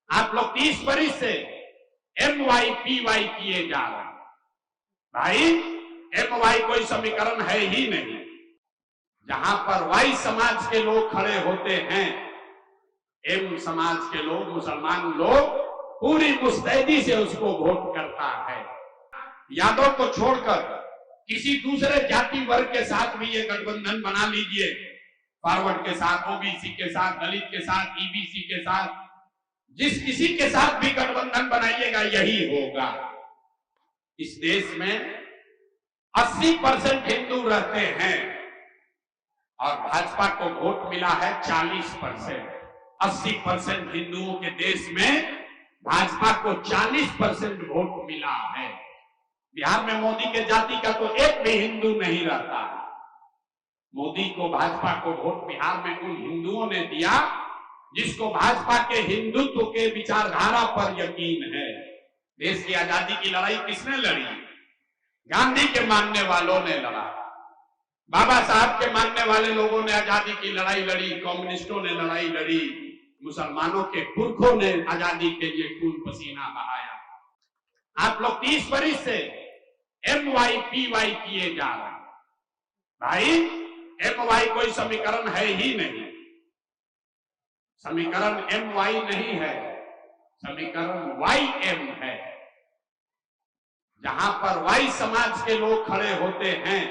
आप लोग 30 बरिस से MYPY किए जा रहे हैं। भाई MY कोई समीकरण है ही नहीं। जहां पर Y समाज के लोग खड़े होते हैं, M समाज के लोग, मुसलमान लोग पूरी मुस्तैदी से उसको वोट करता है। यादव को छोड़कर किसी दूसरे जाति वर्ग के साथ भी ये गठबंधन बना लीजिए, फॉरवर्ड के साथ, ओबीसी के साथ, दलित के साथ, ईबीसी के साथ, जिस किसी के साथ भी गठबंधन बनाइएगा यही होगा। इस देश में 80% हिंदू रहते हैं और भाजपा को वोट मिला है 40%। 80% हिंदुओं के देश में भाजपा को 40% वोट मिला है। बिहार में मोदी के जाति का तो एक भी हिंदू नहीं रहता। मोदी को, भाजपा को वोट बिहार में उन हिंदुओं ने दिया जिसको भाजपा के हिंदुत्व के विचारधारा पर यकीन है। देश की आजादी की लड़ाई किसने लड़ी? गांधी के मानने वालों ने लड़ा, बाबा साहब के मानने वाले लोगों ने आजादी की लड़ाई लड़ी, कम्युनिस्टों ने लड़ाई लड़ी, मुसलमानों के पुरखों ने आजादी के लिए खून पसीना बहाया। आप लोग 30 बरिस से MYPY किए जा रहे हैं। भाई MY कोई समीकरण है ही नहीं। समीकरण MY नहीं है, समीकरण YM है। जहां पर Y समाज के लोग खड़े होते हैं,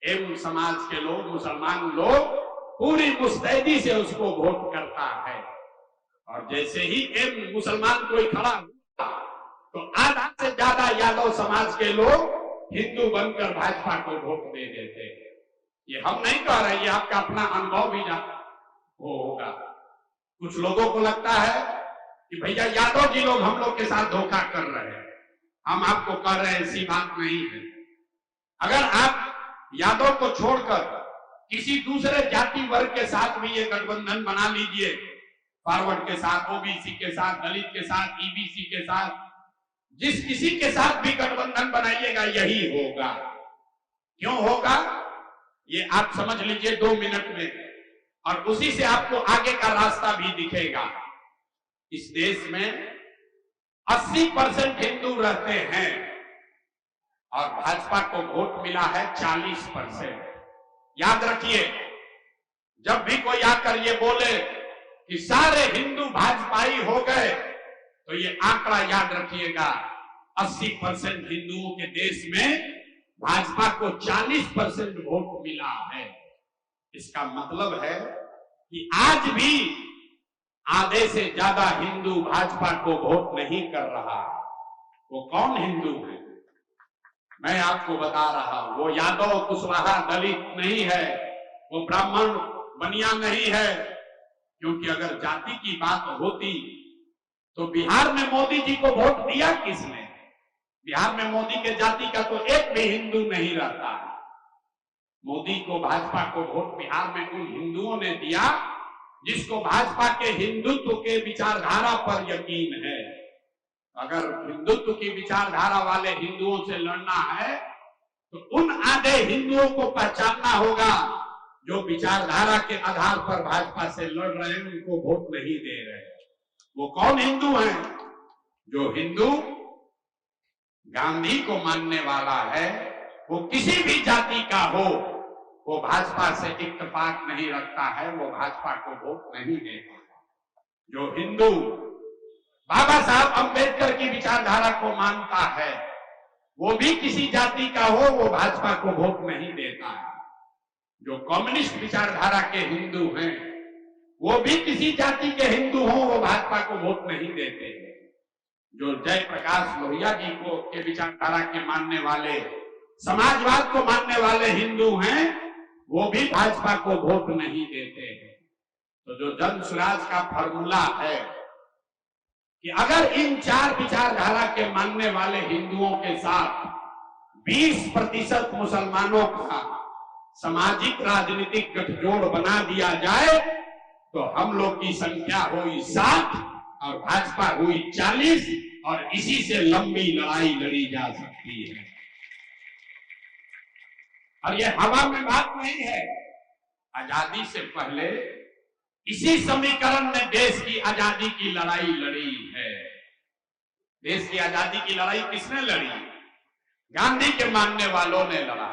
M समाज के लोग, मुसलमान लोग पूरी मुस्तैदी से उसको वोट करता है। और जैसे ही M मुसलमान कोई खड़ा हुआ तो आधा से ज्यादा यादव समाज के लोग हिंदू बनकर भाजपा को वोट दे देते हैं। ये हम नहीं कह रहे, ये आपका अपना अनुभव भी होगा। कुछ लोगों को लगता है कि भैया यादव जी लोग हम लोग के साथ धोखा कर रहे हैं। हम आपको कह रहे हैं ऐसी बात नहीं है। अगर आप यादव को छोड़कर किसी दूसरे जाति वर्ग के साथ भी ये गठबंधन बना लीजिए, फॉरवर्ड के साथ, ओबीसी के साथ, दलित के साथ, ईबीसी के साथ, जिस किसी के साथ भी गठबंधन बनाइएगा यही होगा। क्यों होगा ये आप समझ लीजिए 2 मिनट में, और उसी से आपको आगे का रास्ता भी दिखेगा। इस देश में 80% हिंदू रहते हैं और भाजपा को वोट मिला है 40%। याद रखिए, जब भी कोई आकर ये बोले कि सारे हिंदू भाजपाई हो गए, तो ये आंकड़ा याद रखिएगा, 80% हिंदुओं के देश में भाजपा को 40% वोट मिला है। इसका मतलब है कि आज भी आधे से ज्यादा हिंदू भाजपा को वोट नहीं कर रहा। वो कौन हिंदू है मैं आपको बता रहा हूं। वो यादव, कुशवाहा, दलित नहीं है, वो ब्राह्मण, बनिया नहीं है। क्योंकि अगर जाति की बात होती तो बिहार में मोदी जी को वोट दिया किसने? बिहार में मोदी के जाति का तो एक भी हिंदू नहीं रहता। मोदी को, भाजपा को वोट बिहार में उन हिंदुओं ने दिया जिसको भाजपा के हिंदुत्व के विचारधारा पर यकीन है। अगर हिंदुत्व की विचारधारा वाले हिंदुओं से लड़ना है तो उन आधे हिंदुओं को पहचानना होगा जो विचारधारा के आधार पर भाजपा से लड़ रहे हैं, उनको वोट नहीं दे रहे हैं। वो कौन हिंदू हैं? जो हिंदू गांधी को मानने वाला है, वो किसी भी जाति का हो, वो भाजपा से इत्तेफाक नहीं रखता है, वो भाजपा को वोट नहीं देता। जो हिंदू बाबा साहब अंबेडकर की विचारधारा को मानता है, वो भी किसी जाति का हो, वो भाजपा को वोट नहीं देता है। जो कम्युनिस्ट विचारधारा के हिंदू हैं, वो भी किसी जाति के हिंदू हो, वो भाजपा को वोट नहीं देते हैं। जो जयप्रकाश लोहिया जी को के विचारधारा के मानने वाले, समाजवाद को मानने वाले हिंदू हैं, वो भी भाजपा को वोट नहीं देते हैं। तो जो जन स्वराज का फॉर्मूला है कि अगर इन 4 विचारधारा के मानने वाले हिंदुओं के साथ 20% मुसलमानों का सामाजिक राजनीतिक गठजोड़ बना दिया जाए तो हम लोग की संख्या हुई 7 और भाजपा हुई 40, और इसी से लंबी लड़ाई लड़ी जा सकती है। और ये हवा में बात नहीं है। आजादी से पहले इसी समीकरण ने देश की आजादी की लड़ाई लड़ी है। देश की आजादी की लड़ाई किसने लड़ी? गांधी के मानने वालों ने लड़ा,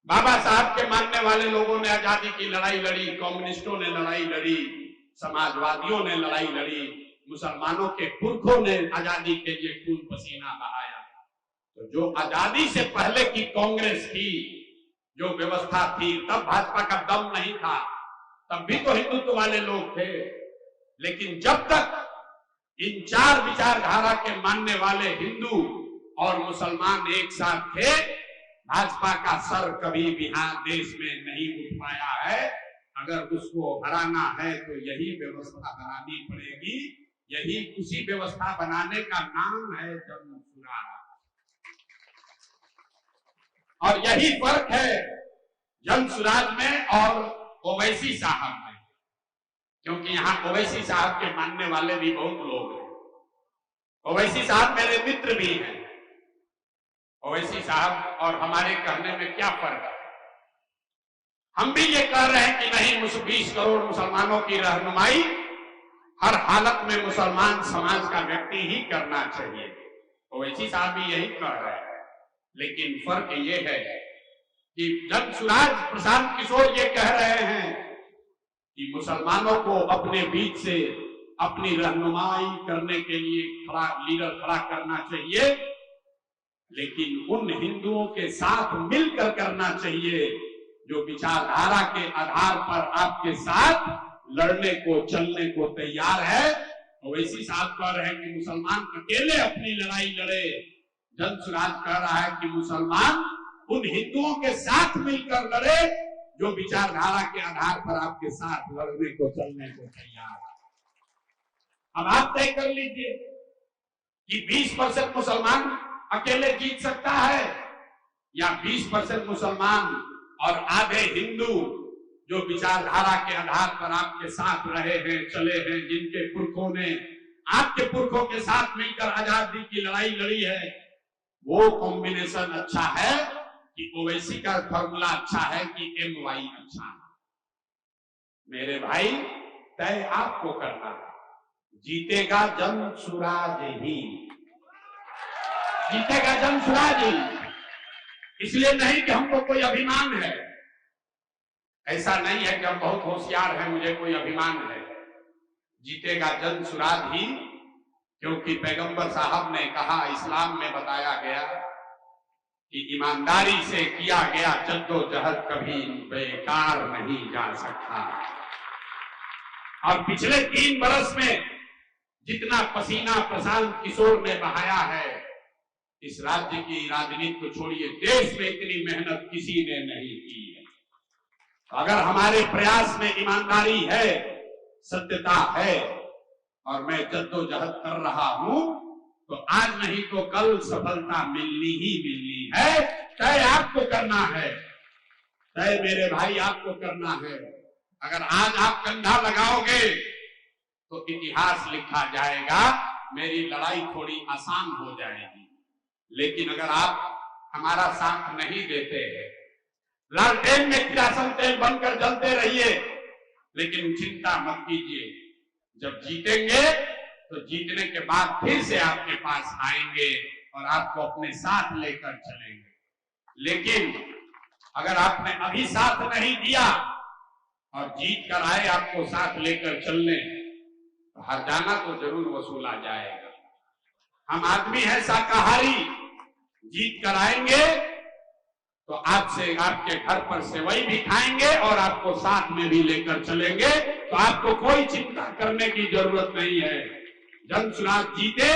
बाबा साहब के मानने वाले लोगों ने आजादी की लड़ाई लड़ी, कम्युनिस्टों ने लड़ाई लड़ी, समाजवादियों ने लड़ाई लड़ी, मुसलमानों के पुरखों ने आजादी के लिए खून पसीना बहाया। तो जो आजादी से पहले की कांग्रेस थी, जो व्यवस्था थी, तब भाजपा का दम नहीं था, तब भी तो हिंदुत्व वाले लोग थे। लेकिन जब तक इन चार विचारधारा के मानने वाले हिंदू और मुसलमान एक साथ थे, भाजपा का सर कभी बिहार देश में नहीं उठ पाया है। अगर उसको हराना है तो यही व्यवस्था बनानी पड़ेगी। यही उसी व्यवस्था बनाने का नाम है जनसुराज। और यही फर्क है जनसुराज में और ओवैसी साहब में, क्योंकि यहां ओवैसी साहब के मानने वाले भी बहुत लोग हैं। ओवैसी साहब मेरे मित्र भी हैं। ओवैसी साहब और हमारे कहने में क्या फर्क है? हम भी ये कह रहे हैं कि नहीं, 20 करोड़ मुसलमानों की रहनुमाई हर हालत में मुसलमान समाज का व्यक्ति ही करना चाहिए। ओवैसी साहब भी यही कह रहे हैं। लेकिन फर्क ये है कि जनसुराज प्रशांत किशोर ये कह रहे हैं कि मुसलमानों को अपने बीच से अपनी रहनुमाई करने के लिए लीडर खड़ा करना चाहिए, लेकिन उन हिंदुओं के साथ मिलकर करना चाहिए जो विचारधारा के आधार पर आपके साथ लड़ने को, चलने को तैयार है। ओवैसी साहब कह रहे हैं कि मुसलमान अकेले अपनी लड़ाई लड़े। जनसुराज कह रहा है कि मुसलमान उन हिंदुओं के साथ मिलकर लड़े जो विचारधारा के आधार पर आपके साथ लड़ने को, चलने को तैयार है। अब आप तय कर लीजिए कि 20% मुसलमान अकेले जीत सकता है या 20% मुसलमान और आधे हिंदू जो विचारधारा के आधार पर आपके साथ रहे हैं, चले हैं, जिनके पुरखों ने आपके पुरखों के साथ मिलकर आजादी की लड़ाई लड़ी है, वो कॉम्बिनेशन अच्छा है कि ओवैसी का फॉर्मूला अच्छा है कि MY अच्छा है? मेरे भाई, तय आपको करना है। जीतेगा जनसुराज ही, जीतेगा जनसुराज ही। इसलिए नहीं कि हमको कोई अभिमान है, ऐसा नहीं है कि हम बहुत होशियार हैं, मुझे कोई अभिमान है। जीतेगा जनसुराज ही, क्योंकि पैगंबर साहब ने कहा, इस्लाम में बताया गया कि ईमानदारी से किया गया जद्दोजहद कभी बेकार नहीं जा सकता। और पिछले 3 बरस में जितना पसीना प्रशांत किशोर ने बहाया है, इस राज्य की राजनीति को छोड़िए, देश में इतनी मेहनत किसी ने नहीं की है। अगर हमारे प्रयास में ईमानदारी है, सत्यता है और मैं जद्दोजहद कर रहा हूं, तो आज नहीं तो कल सफलता मिलनी ही मिलनी है। तय आपको करना है, तय मेरे भाई आपको करना है। अगर आज आप कंधा लगाओगे तो इतिहास लिखा जाएगा, मेरी लड़ाई थोड़ी आसान हो जाएगी। लेकिन अगर आप हमारा साथ नहीं देते हैं, लालटेन में किरासन तेल बनकर जलते रहिए, लेकिन चिंता मत कीजिए, जब जीतेंगे तो जीतने के बाद फिर से आपके पास आएंगे और आपको अपने साथ लेकर चलेंगे। लेकिन अगर आपने अभी साथ नहीं दिया और जीत कर आए आपको साथ लेकर चलने, तो हरजाना तो जरूर वसूला जाएगा। हम आदमी हैं शाकाहारी, जीत कर आएंगे तो आपसे, आपके घर पर सेवई भी खाएंगे और आपको साथ में भी लेकर चलेंगे। तो आपको कोई चिंता करने की जरूरत नहीं है। जनसुराज जीते,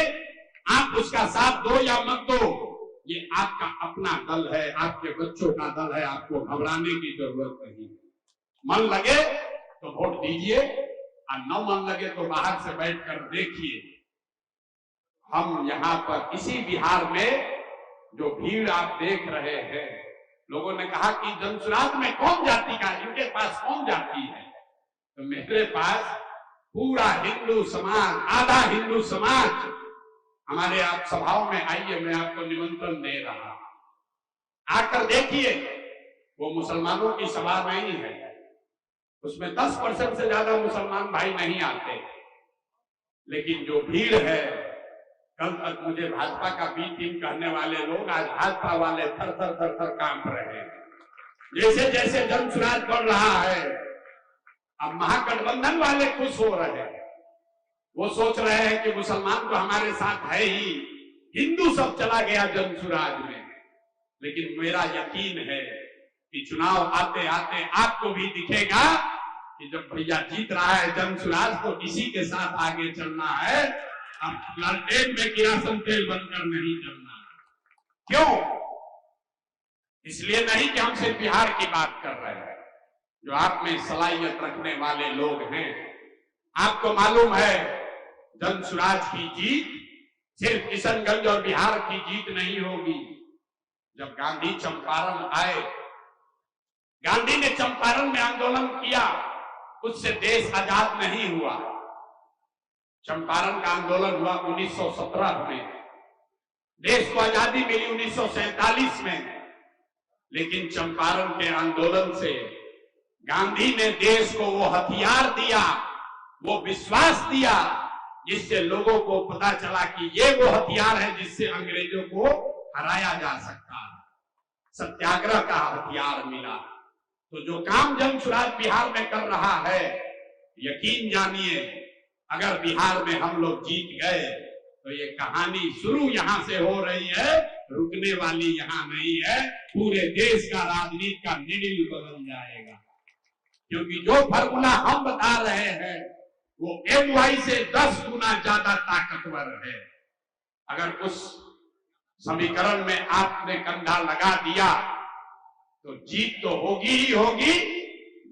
आप उसका साथ दो या मत दो, ये आपका अपना दल है, आपके बच्चों का दल है, आपको घबराने की जरूरत नहीं है। मन लगे तो वोट दीजिए और न मन लगे तो बाहर से बैठकर देखिए। हम यहाँ पर इसी बिहार में जो भीड़ आप देख रहे हैं, लोगों ने कहा कि जनसुराज में कौन जाति का, इनके पास कौन जाति है? तो मेरे पास पूरा हिंदू समाज, आधा हिंदू समाज हमारे आप सभाओं में आइए, मैं आपको निमंत्रण दे रहा हूं, आकर देखिए। वो मुसलमानों की सभा नहीं है, उसमें 10% से ज्यादा मुसलमान भाई नहीं आते, लेकिन जो भीड़ है, कल तक मुझे भाजपा का बी टीम कहने वाले लोग आज भाजपा वाले थर थर थर थर कांप रहे हैं। जैसे जैसे जनसुराज बढ़ रहा है, अब महागठबंधन वाले खुश हो रहे हैं। वो सोच रहे हैं कि मुसलमान तो हमारे साथ है ही, हिंदू सब चला गया जनसुराज में। लेकिन मेरा यकीन है कि चुनाव आते आते आपको भी दिखेगा कि जब भैया जीत रहा है जनसुराज, तो इसी के साथ आगे चलना है। अब लालटेन में किरासन तेल बनकर नहीं चलना। क्यों? इसलिए नहीं कि हम सिर्फ बिहार की बात कर रहे हैं। जो आप में सलाहियत रखने वाले लोग हैं, आपको मालूम है जनसुराज की जीत सिर्फ किशनगंज और बिहार की जीत नहीं होगी। जब गांधी चंपारण आए, गांधी ने चंपारण में आंदोलन किया, उससे देश आजाद नहीं हुआ। चंपारण का आंदोलन हुआ 1917 में, देश को आजादी मिली 1947 में। लेकिन चंपारण के आंदोलन से गांधी ने देश को वो हथियार दिया, वो विश्वास दिया, जिससे लोगों को पता चला कि ये वो हथियार है जिससे अंग्रेजों को हराया जा सकता है। सत्याग्रह का हथियार मिला। तो जो काम जनसुराज बिहार में कर रहा है, यकीन जानिए अगर बिहार में हम लोग जीत गए तो ये कहानी शुरू यहां से हो रही है, रुकने वाली यहां नहीं है। पूरे देश का राजनीति का निडिल बदल जाएगा, क्योंकि जो फॉर्मूला हम बता रहे हैं वो MY से 10 गुना ज्यादा ताकतवर है। अगर उस समीकरण में आपने कंधा लगा दिया तो जीत तो होगी ही होगी,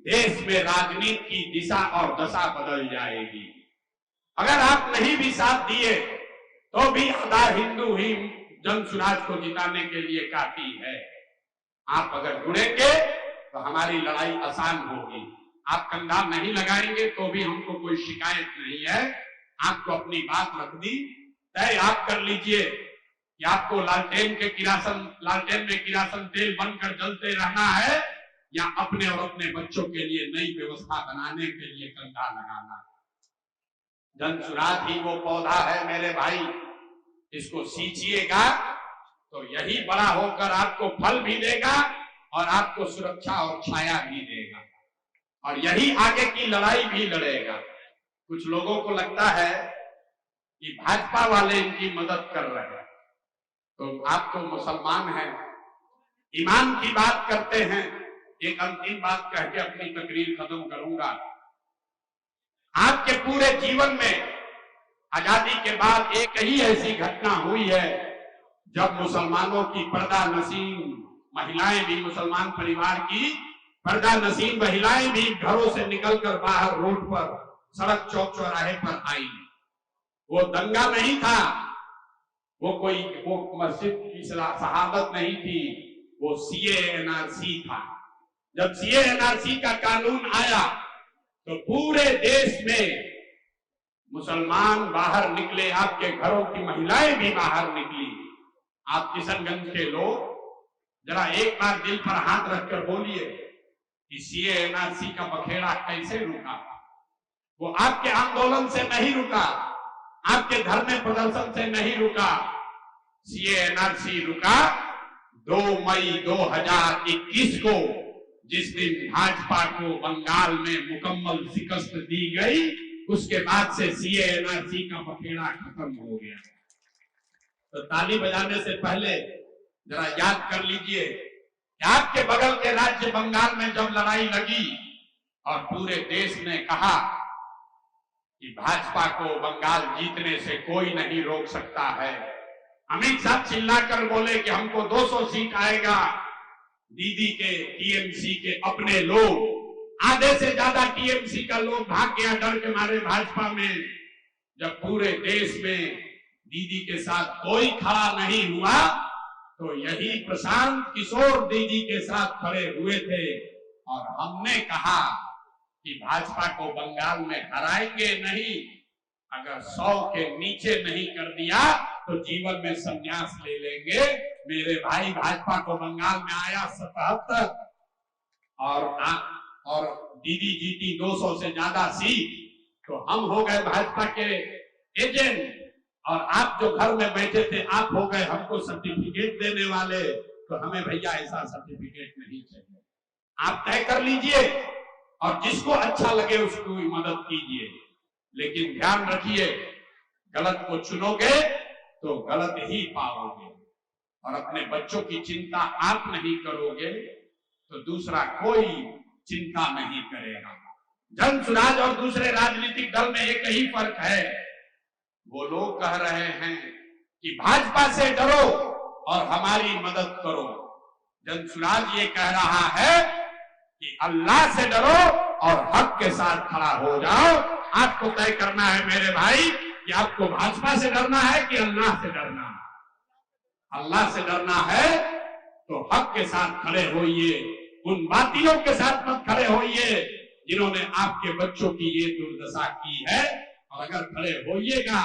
देश में राजनीति की दिशा और दशा बदल जाएगी। अगर आप नहीं भी साथ दिए तो भी आधा हिंदू ही जनसुराज को जिताने के लिए काफी है। आप अगर जुड़ेंगे तो हमारी लड़ाई आसान होगी। आप कंधा नहीं लगाएंगे तो भी हमको कोई शिकायत नहीं है। आपको अपनी बात रख दी, तय आप कर लीजिए कि आपको लालटेन में किरासन तेल बनकर जलते रहना है या अपने और अपने बच्चों के लिए नई व्यवस्था बनाने के लिए कंधा लगाना। जनसुराज ही वो पौधा है मेरे भाई, इसको सींचिएगा तो यही बड़ा होकर आपको फल भी देगा और आपको सुरक्षा और छाया भी देगा, और यही आगे की लड़ाई भी लड़ेगा। कुछ लोगों को लगता है कि भाजपा वाले इनकी मदद कर रहे हैं, तो आप तो मुसलमान हैं, ईमान की बात करते हैं। एक अंतिम बात कह के अपनी तकरीर खत्म करूंगा। आपके पूरे जीवन में आजादी के बाद एक ही ऐसी घटना हुई है जब मुसलमानों की पर्दा नसीन महिलाएं भी, मुसलमान परिवार की पर्दा नसीन महिलाएं भी घरों से निकलकर बाहर रोड पर, सड़क चौक चौराहे पर आई। वो दंगा नहीं था, वो मस्जिद की शहादत नहीं थी, वो CA NRC था। जब CA NRC का कानून आया तो पूरे देश में मुसलमान बाहर निकले, आपके घरों की महिलाएं भी बाहर निकली। आप किशनगंज के लोग जरा एक बार दिल पर हाथ रखकर बोलिए कि CA NRC का बखेड़ा कैसे रुका? वो आपके आंदोलन से नहीं रुका, आपके धरने प्रदर्शन से नहीं रुका। CA NRC रुका 2 मई 2021 को, जिस दिन भाजपा को बंगाल में मुकम्मल शिकस्त दी गई। उसके बाद से CA NRC का बखेड़ा खत्म हो गया। तो ताली बजाने से पहले जरा याद कर लीजिए कि आपके बगल के राज्य बंगाल में जब लड़ाई लगी और पूरे देश ने कहा कि भाजपा को बंगाल जीतने से कोई नहीं रोक सकता है, अमित शाह चिल्लाकर बोले कि हमको 200 सीट आएगा। दीदी के TMC के अपने लोग, आधे से ज्यादा TMC का लोग भाग गया डर के मारे भाजपा में। जब पूरे देश में दीदी के साथ कोई खड़ा नहीं हुआ तो यही प्रशांत किशोर दीदी के साथ खड़े हुए थे और हमने कहा कि भाजपा को बंगाल में हराएंगे नहीं, अगर 100 के नीचे नहीं कर दिया तो जीवन में संन्यास ले लेंगे। मेरे भाई, भाजपा को बंगाल में आया 77 और और दीदी जीती 200 से ज्यादा सीट, तो हम हो गए भाजपा के एजेंट, और आप जो घर में बैठे थे आप हो गए हमको सर्टिफिकेट देने वाले। तो हमें भैया ऐसा सर्टिफिकेट नहीं चाहिए। आप तय कर लीजिए और जिसको अच्छा लगे उसको मदद कीजिए, लेकिन ध्यान रखिए गलत को चुनोगे तो गलत ही पाओगे। और अपने बच्चों की चिंता आप नहीं करोगे तो दूसरा कोई चिंता नहीं करेगा। जन सुराज और दूसरे राजनीतिक दल में एक ही फर्क है, वो लोग कह रहे हैं कि भाजपा से डरो और हमारी मदद करो। जन सुराज ये कह रहा है कि अल्लाह से डरो और हक के साथ खड़ा हो जाओ। आपको तय करना है मेरे भाई कि आपको भाजपा से डरना है कि अल्लाह से डरना है। अल्लाह से डरना है तो हक के साथ खड़े होइए, उन बातियों के साथ मत खड़े होइए जिन्होंने आपके बच्चों की ये दुर्दशा की है। और अगर खड़े होइएगा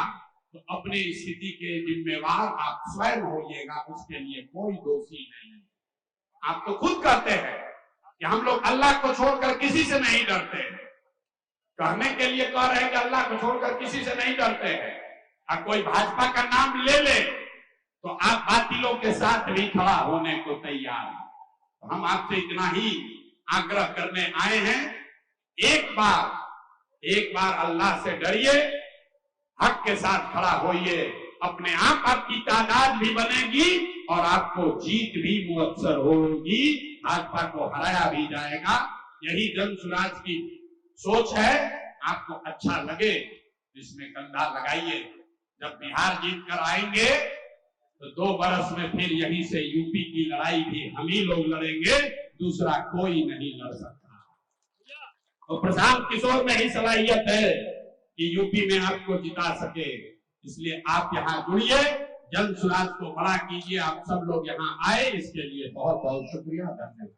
तो अपनी स्थिति के जिम्मेवार आप स्वयं होइएगा, उसके लिए कोई दोषी नहीं। आप तो खुद कहते हैं कि हम लोग अल्लाह को छोड़कर किसी से नहीं डरते, कहने के लिए कह रहे हैं कि अल्लाह को छोड़कर किसी से नहीं डरते हैं। अब कोई भाजपा का नाम ले ले तो आप बातिलों के साथ भी खड़ा होने को तैयार हैं। तो हम आपसे इतना ही आग्रह करने आए हैं, एक बार अल्लाह से डरिए, हक के साथ खड़ा होइए, अपने आप आपकी तादाद भी बनेगी और आपको जीत भी मुयस्सर होगी, भाजपा को हराया भी जाएगा। यही जन सुराज की सोच है। आपको अच्छा लगे इसमें कंधा लगाइए। जब बिहार जीत कर आएंगे तो 2 बरस में फिर यहीं से यूपी की लड़ाई भी हम ही लोग लड़ेंगे, दूसरा कोई नहीं लड़ सकता। और प्रशांत किशोर में ही सलाहियत है कि यूपी में आपको जिता सके, इसलिए आप यहाँ जुड़िए, जन सुराज को बड़ा कीजिए। आप सब लोग यहाँ आए इसके लिए बहुत बहुत शुक्रिया, धन्यवाद।